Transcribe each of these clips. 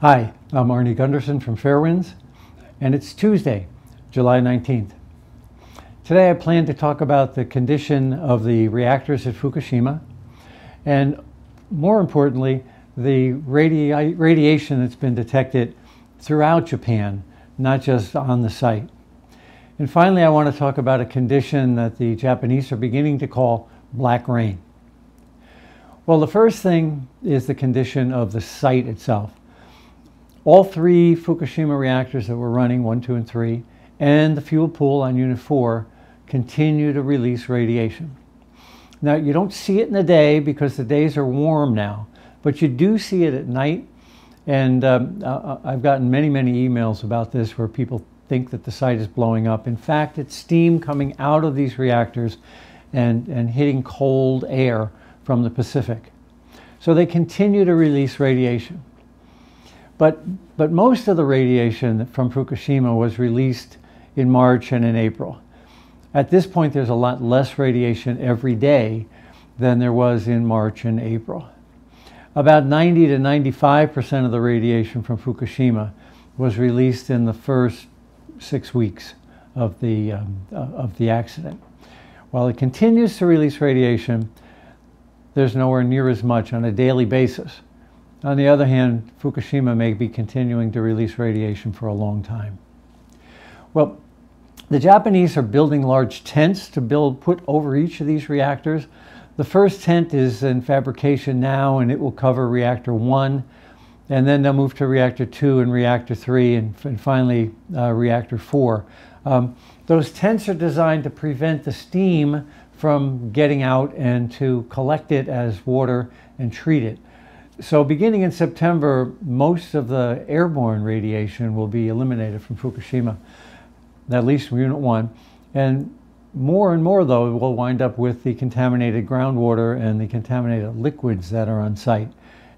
Hi, I'm Arnie Gundersen from Fairwinds, and it's Tuesday, July 19th. Today I plan to talk about the condition of the reactors at Fukushima, and more importantly, the radiation that's been detected throughout Japan, not just on the site. And finally, I want to talk about a condition that the Japanese are beginning to call black rain. Well, the first thing is the condition of the site itself. All three Fukushima reactors that were running, 1, 2, and 3, and the fuel pool on Unit 4 continue to release radiation. Now, you don't see it in the day because the days are warm now, but you do see it at night. And I've gotten many emails about this where people think that the site is blowing up. In fact, it's steam coming out of these reactors and hitting cold air from the Pacific. So they continue to release radiation. But most of the radiation from Fukushima was released in March and in April. At this point, there's a lot less radiation every day than there was in March and April. About 90 to 95% of the radiation from Fukushima was released in the first 6 weeks of the accident. While it continues to release radiation, there's nowhere near as much on a daily basis. On the other hand, Fukushima may be continuing to release radiation for a long time. Well, the Japanese are building large tents to put over each of these reactors. The first tent is in fabrication now, and it will cover reactor 1, and then they'll move to reactor 2 and reactor 3, and finally reactor 4. Those tents are designed to prevent the steam from getting out and to collect it as water and treat it. So beginning in September, most of the airborne radiation will be eliminated from Fukushima, at least from Unit 1. And more, though, we'll wind up with the contaminated groundwater and the contaminated liquids that are on site.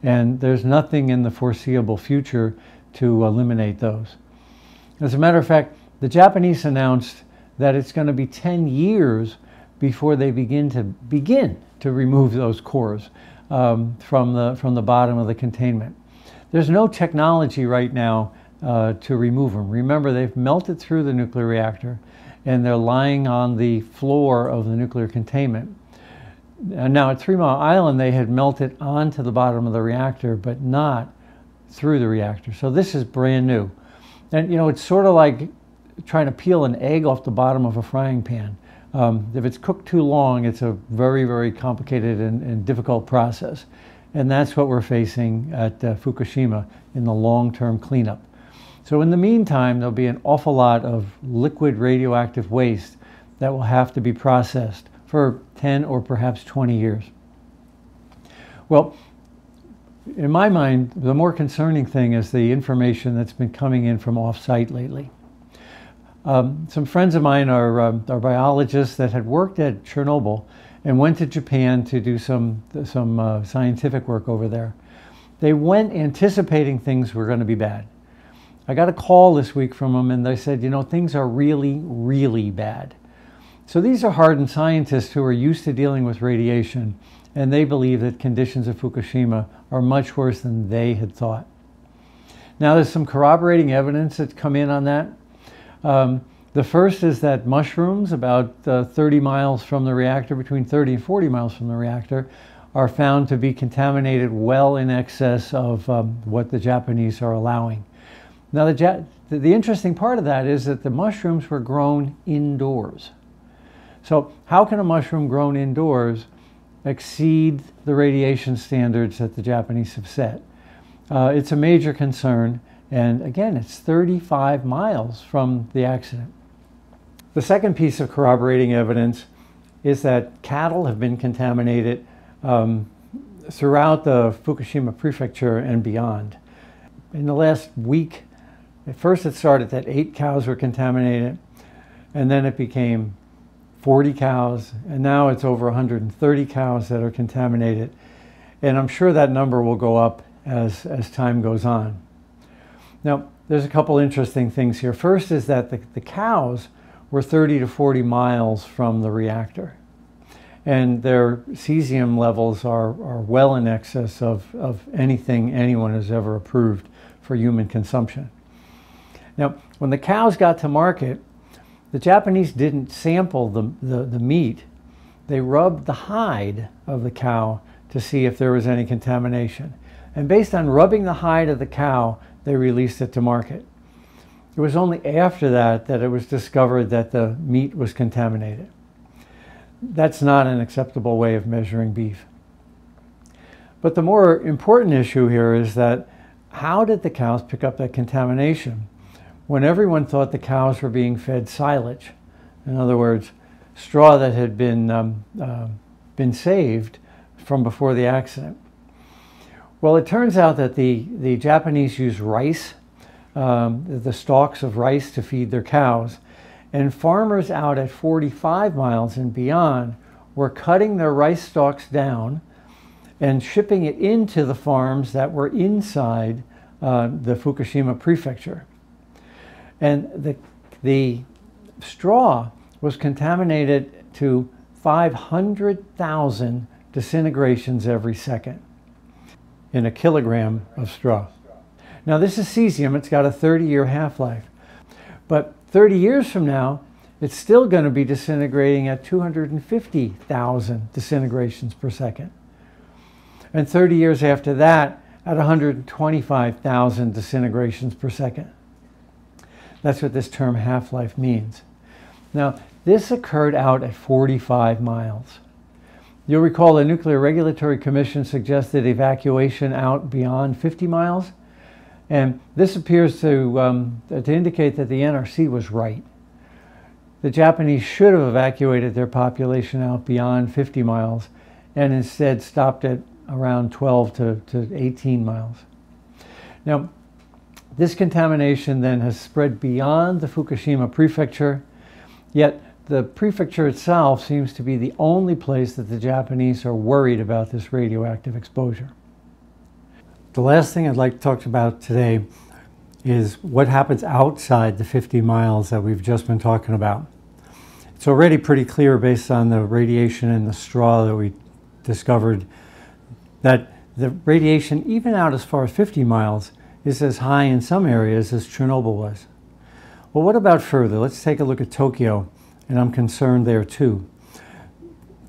And there's nothing in the foreseeable future to eliminate those. As a matter of fact, the Japanese announced that it's going to be 10 years before they begin to remove those cores from the bottom of the containment. There's no technology right now to remove them. Remember, they've melted through the nuclear reactor and they're lying on the floor of the nuclear containment. And now at 3 Mile Island, they had melted onto the bottom of the reactor, but not through the reactor. So this is brand new. And it's sort of like trying to peel an egg off the bottom of a frying pan. If it's cooked too long, it's a very complicated and difficult process. And that's what we're facing at Fukushima in the long-term cleanup. So in the meantime, there'll be an awful lot of liquid radioactive waste that will have to be processed for 10 or perhaps 20 years. Well, in my mind, the more concerning thing is the information that's been coming in from off-site lately. Some friends of mine are biologists that had worked at Chernobyl and went to Japan to do some scientific work over there. They went anticipating things were going to be bad. I got a call this week from them and they said, things are really bad. So these are hardened scientists who are used to dealing with radiation, and they believe that conditions at Fukushima are much worse than they had thought. Now, there's some corroborating evidence that's come in on that. The first is that mushrooms about 30 miles from the reactor, between 30 and 40 miles from the reactor, are found to be contaminated well in excess of what the Japanese are allowing. Now, the interesting part of that is that the mushrooms were grown indoors. So how can a mushroom grown indoors exceed the radiation standards that the Japanese have set? It's a major concern. And again, it's 35 miles from the accident. The second piece of corroborating evidence is that cattle have been contaminated throughout the Fukushima Prefecture and beyond. In the last week, at first it started that 8 cows were contaminated, and then it became 40 cows, and now it's over 130 cows that are contaminated. And I'm sure that number will go up as time goes on. Now, there's a couple interesting things here. First is that the cows were 30 to 40 miles from the reactor. And their cesium levels are well in excess of anything anyone has ever approved for human consumption. Now, when the cows got to market, the Japanese didn't sample the meat. They rubbed the hide of the cow to see if there was any contamination. And based on rubbing the hide of the cow, they released it to market. It was only after that that it was discovered that the meat was contaminated. That's not an acceptable way of measuring beef. But the more important issue here is that how did the cows pick up that contamination when everyone thought the cows were being fed silage? In other words, straw that had been saved from before the accident. Well, it turns out that the Japanese use rice, the stalks of rice, to feed their cows. And farmers out at 45 miles and beyond were cutting their rice stalks down and shipping it into the farms that were inside the Fukushima Prefecture. And the straw was contaminated to 500,000 disintegrations every second in a kilogram of straw. Now, this is cesium. It's got a 30-year half-life. But 30 years from now, it's still going to be disintegrating at 250,000 disintegrations per second. And 30 years after that, at 125,000 disintegrations per second. That's what this term half-life means. Now, this occurred out at 45 miles. You'll recall the Nuclear Regulatory Commission suggested evacuation out beyond 50 miles. And this appears to indicate that the NRC was right. The Japanese should have evacuated their population out beyond 50 miles and instead stopped at around 12 to 18 miles. Now, this contamination then has spread beyond the Fukushima Prefecture, yet the prefecture itself seems to be the only place that the Japanese are worried about this radioactive exposure. The last thing I'd like to talk about today is what happens outside the 50 miles that we've just been talking about. It's already pretty clear based on the radiation in the straw that we discovered that the radiation, even out as far as 50 miles, is as high in some areas as Chernobyl was. Well, what about further? Let's take a look at Tokyo, and I'm concerned there too.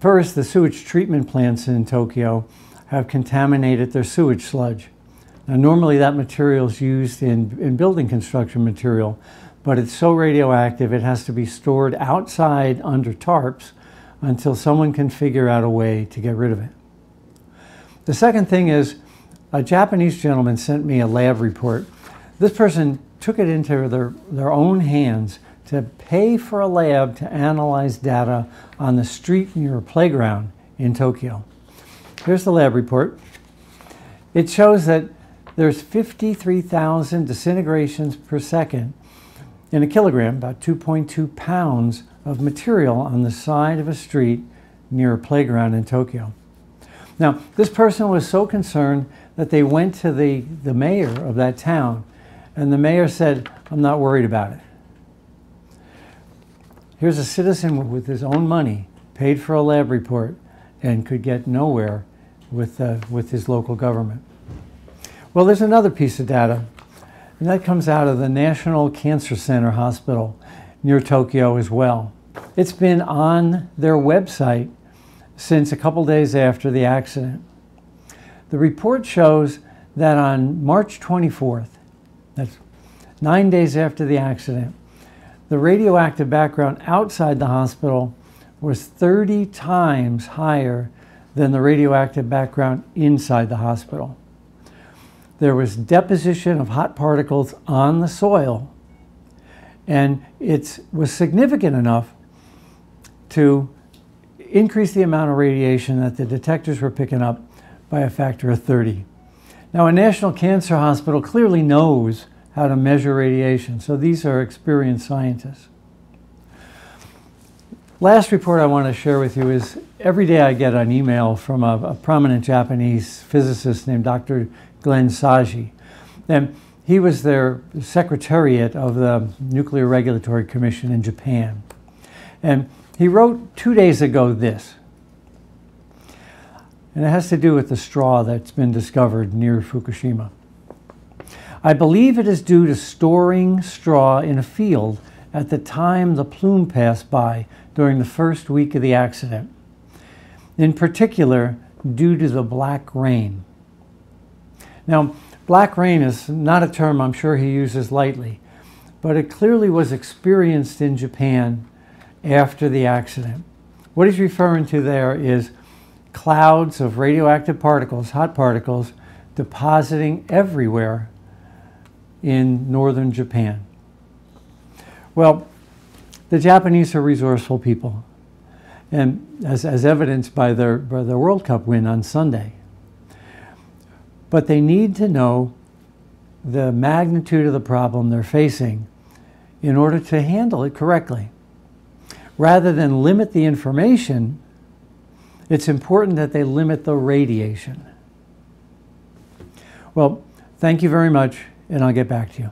First, the sewage treatment plants in Tokyo have contaminated their sewage sludge. Now, normally that material is used in building construction material, but it's so radioactive it has to be stored outside under tarps until someone can figure out a way to get rid of it. The second thing is, a Japanese gentleman sent me a lab report. This person took it into their own hands to pay for a lab to analyze data on the street near a playground in Tokyo. Here's the lab report. It shows that there's 53,000 disintegrations per second in a kilogram, about 2.2 pounds of material on the side of a street near a playground in Tokyo. Now, this person was so concerned that they went to the mayor of that town, and the mayor said, "I'm not worried about it." Here's a citizen with his own money, paid for a lab report, and could get nowhere with his local government. Well, there's another piece of data, and that comes out of the National Cancer Center Hospital near Tokyo as well. It's been on their website since a couple days after the accident. The report shows that on March 24th, that's 9 days after the accident, the radioactive background outside the hospital was 30 times higher than the radioactive background inside the hospital. There was deposition of hot particles on the soil, and it was significant enough to increase the amount of radiation that the detectors were picking up by a factor of 30. Now, a National Cancer Hospital clearly knows how to measure radiation, so these are experienced scientists. Last report I want to share with you is every day I get an email from a prominent Japanese physicist named Dr. Glenn Saji. And he was their Secretariat of the Nuclear Regulatory Commission in Japan. And he wrote 2 days ago this, and it has to do with the straw that's been discovered near Fukushima. I believe it is due to storing straw in a field at the time the plume passed by during the first week of the accident. In particular, due to the black rain. Now, black rain is not a term I'm sure he uses lightly, but it clearly was experienced in Japan after the accident. What he's referring to there is clouds of radioactive particles, hot particles, depositing everywhere in northern Japan. Well, the Japanese are resourceful people, and as evidenced by their World Cup win on Sunday. But they need to know the magnitude of the problem they're facing in order to handle it correctly. Rather than limit the information, it's important that they limit the radiation. Well, thank you very much, and I'll get back to you.